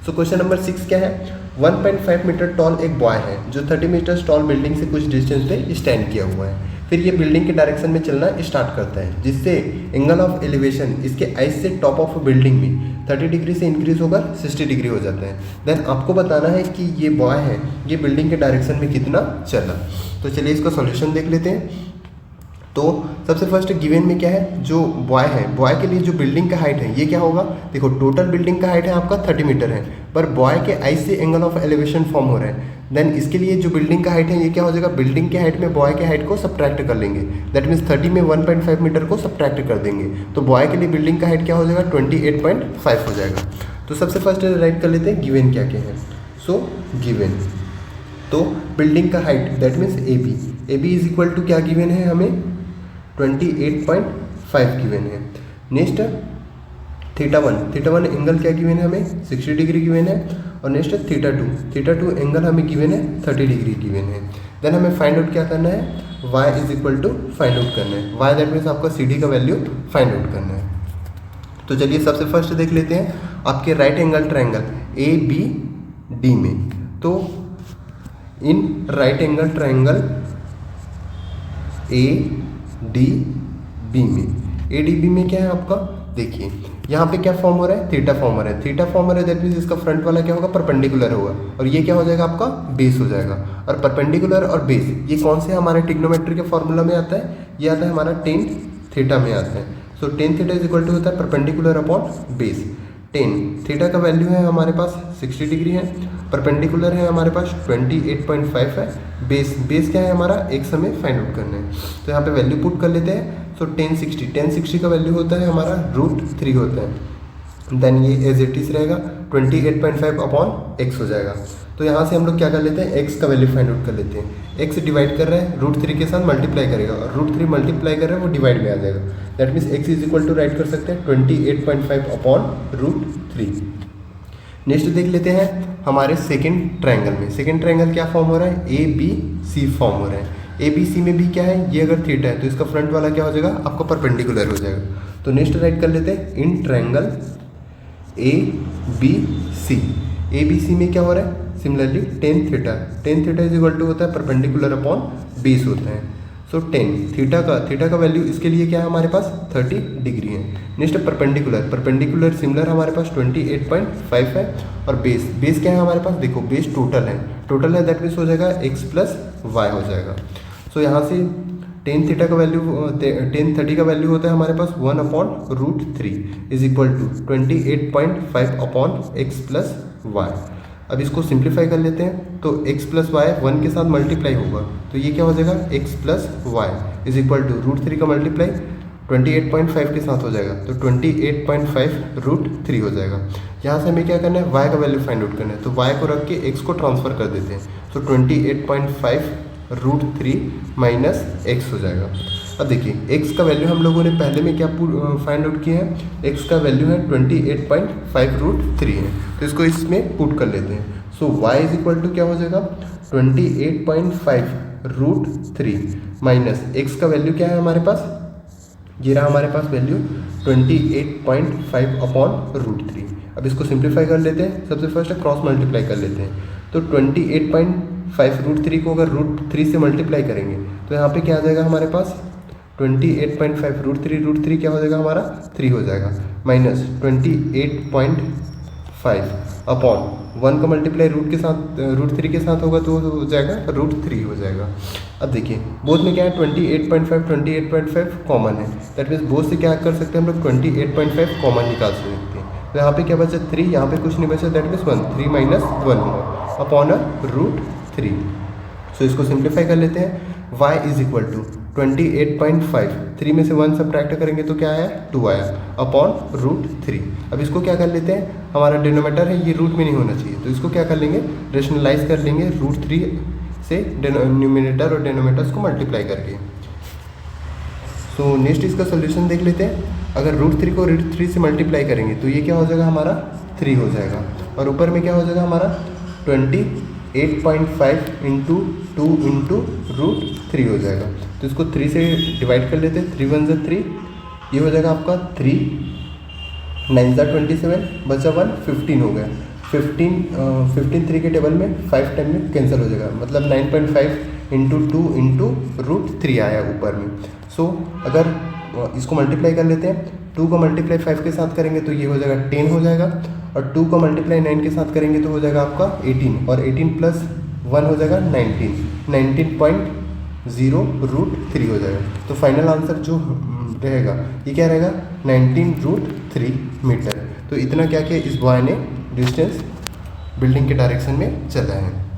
So question number 6 क्या है, 1.5 metre toll एक बॉय है जो 30 मीटर टॉल बिल्डिंग से कुछ डिस्टेंस पे स्टैंड किया हुआ है। फिर ये बिल्डिंग के डायरेक्शन में चलना स्टार्ट करता है, जिससे एंगल ऑफ एलिवेशन इसके आइस से टॉप ऑफ बिल्डिंग में 30 डिग्री से इंक्रीज होकर 60 डिग्री हो जाता है। देन आपको बताना है कि ये बॉय है ये बिल्डिंग के डायरेक्शन में कितना चला। तो चलिए इसका सॉल्यूशन देख लेते हैं। तो सबसे फर्स्ट गिवन में क्या है, जो बॉय है बॉय के लिए जो बिल्डिंग का हाइट है ये क्या होगा, देखो टोटल बिल्डिंग का हाइट है आपका 30 मीटर है, पर बॉय के आइस से एंगल ऑफ एलिवेशन फॉर्म हो रहा है। देन इसके लिए जो बिल्डिंग का हाइट है ये क्या हो जाएगा, बिल्डिंग के हाइट में बॉय के हाइट को सब्ट्रैक्ट कर लेंगे। दैट मीन्स 30 में 1.5 मीटर को सब्ट्रैक्ट कर देंगे, तो बॉय के लिए बिल्डिंग का हाइट क्या हो जाएगा, 28.5 हो जाएगा। तो सबसे फर्स्ट राइट कर लेते हैं गिवन क्या क्या है। सो गिवन, तो बिल्डिंग का height that means A B is equal to क्या गिवन है हमें, 28.5 गिवन है। नेक्स्ट थीटा वन एंगल क्या गिवन है हमें, 60 डिग्री गिवन है। और नेक्स्ट थीटा टू एंगल हमें गिवन है 30 डिग्री गिवन है। देन हमें फाइंड आउट क्या करना है, y is equal to find out करना है, y दैट मीन्स आपका CD का वैल्यू फाइंड आउट करना है। तो चलिए सबसे फर्स्ट देख लेते हैं आपके राइट एंगल ट्रायंगल ABD में। तो in right angle triangle ADB में क्या है आपका, देखिए यहाँ पे क्या फॉर्म हो रहा है, थीटा फॉर्म हो रहा है। थीटा फॉर्म हो रहा है दैट मीन्स इसका फ्रंट वाला क्या होगा, परपेंडिकुलर होगा, और ये क्या हो जाएगा आपका बेस हो जाएगा। और परपेंडिकुलर और बेस ये कौन से हमारे ट्रिग्नोमेट्री के फॉर्मूला में आता है, ये आता है हमारा टेन थीटा में आता है। So tan theta is equal to होता है perpendicular upon base. Tan theta का वैल्यू है हमारे पास 60 डिग्री है, परपेंडिकुलर है हमारे पास 28.5 है, बेस क्या है हमारा x हमें फाइंड आउट करना है। तो यहाँ पे वैल्यू पुट कर लेते हैं। सो 1060 का वैल्यू होता है हमारा √3 होता है। देन ये एज इट इज रहेगा 28.5 अपॉन x हो जाएगा। तो यहाँ से हम लोग क्या कर लेते हैं, x का वैल्यू फाइंड आउट कर लेते हैं। x डिवाइड कर रहे हैं √3 के साथ मल्टीप्लाई करेगा, और √3 मल्टीप्लाई कर रहे हैं वो डिवाइड में आ जाएगा। That means x is equal to write कर सकते हैं 28.5 अपॉन √3। नेक्स्ट देख लेते हैं हमारे सेकेंड ट्रायंगल में। सेकेंड ट्रायंगल क्या फॉर्म हो रहा है, ABC फॉर्म हो रहा है। ABC में भी क्या है, ये अगर थीटा है तो इसका फ्रंट वाला क्या हो जाएगा आपका परपेंडिकुलर हो जाएगा। तो नेक्स्ट राइट कर लेते हैं इन ट्रायंगल ABC में क्या हो रहा है, similarly tan theta is equal to होता है परपेंडिकुलर अपॉन बेस होता है। सो 10 थीटा का वैल्यू इसके लिए क्या है हमारे पास 30 डिग्री है। नेक्स्ट परपेंडिकुलर सिमिलर हमारे पास 28.5 है, और बेस क्या है हमारे पास, देखो बेस टोटल है दैट मीन्स हो जाएगा x प्लस y हो जाएगा। सो यहाँ से टेन 30 का वैल्यू होता है हमारे पास 1 upon √3 is equal to 28.5 upon x plus y। अब इसको सिंप्लीफाई कर लेते हैं, तो x प्लस वाई 1 के साथ मल्टीप्लाई होगा, तो ये क्या हो जाएगा x plus Y is equal to √3 का मल्टीप्लाई 28.5 के साथ हो जाएगा, तो 28.5 √3 हो जाएगा। यहाँ से हमें क्या करना है, y का वैल्यू फाइंड आउट करना है, तो y को रख के x को ट्रांसफर कर देते हैं। तो 28.5 √3 माइनस x हो जाएगा। अब देखिए x का वैल्यू हम लोगों ने पहले में क्या फाइंड आउट किया है, x का वैल्यू है 28.5 √3 है, तो इसको इसमें पुट कर लेते हैं। सो y इज इक्वल टू क्या हो जाएगा 28.5 √3 माइनस x का वैल्यू क्या है हमारे पास, ये रहा हमारे पास वैल्यू 28.5 अपॉन √3। अब इसको सिंप्लीफाई कर लेते हैं, सबसे फर्स्ट क्रॉस मल्टीप्लाई कर लेते हैं। तो 28.5 √3 को अगर √3 से मल्टीप्लाई करेंगे तो यहाँ पे क्या आ जाएगा हमारे पास 28.5 √3 क्या हो जाएगा हमारा 3 हो जाएगा, माइनस 28.5 अपॉन 1 का मल्टीप्लाई √3 के साथ होगा तो हो जाएगा √3 हो जाएगा। अब देखिए बोथ में क्या है 28.5 कॉमन है, दैट मीन्स बोथ से क्या कर सकते हैं हम लोग 28.5 कॉमन निकाल सकते हैं। तो यहाँ पे क्या बचा 3, यहाँ पे कुछ नहीं बचा, दैट मीन्स 1, 3 माइनस 1 हुआ अपॉन √3। सो इसको सिंप्लीफाई कर लेते हैं, y इज इक्वल टू 28.5, 3 में से 1 सब्ट्रैक्ट करेंगे तो क्या आया 2 आया अपॉन √3। अब इसको क्या कर लेते हैं, हमारा डिनोमीटर है ये रूट में नहीं होना चाहिए, तो इसको क्या कर लेंगे रेशनलाइज कर लेंगे √3 से न्यूमिनेटर और डिनोमीटर्स को मल्टीप्लाई करके। सो नेक्स्ट इसका सोल्यूशन देख लेते हैं। अगर √3 को √3 से मल्टीप्लाई करेंगे तो ये क्या हो जाएगा हमारा 3 हो जाएगा, और ऊपर में क्या हो जाएगा हमारा 28.5 इंटू 2 इंटू √3 हो जाएगा। तो इसको 3 से डिवाइड कर लेते हैं, 3 1 ज़ा 3, ये हो जाएगा आपका 3 9 ज़ा 27, बचा 1 15 हो गया। 15 3 के टेबल में 5 टाइम में कैंसिल हो जाएगा, मतलब 9.5 इंटू 2 इंटू √3 आया ऊपर में। सो अगर इसको मल्टीप्लाई कर लेते हैं, 2 को मल्टीप्लाई 5 के साथ करेंगे तो ये हो जाएगा 10 हो जाएगा, और 2 को मल्टीप्लाई 9 के साथ करेंगे तो हो जाएगा आपका 18, और 18 प्लस 1 हो जाएगा 19.0 √3 हो जाएगा। तो फाइनल आंसर जो रहेगा ये क्या रहेगा, 19 √3 मीटर। तो इतना क्या किया इस बॉय ने, डिस्टेंस बिल्डिंग के डायरेक्शन में चला है।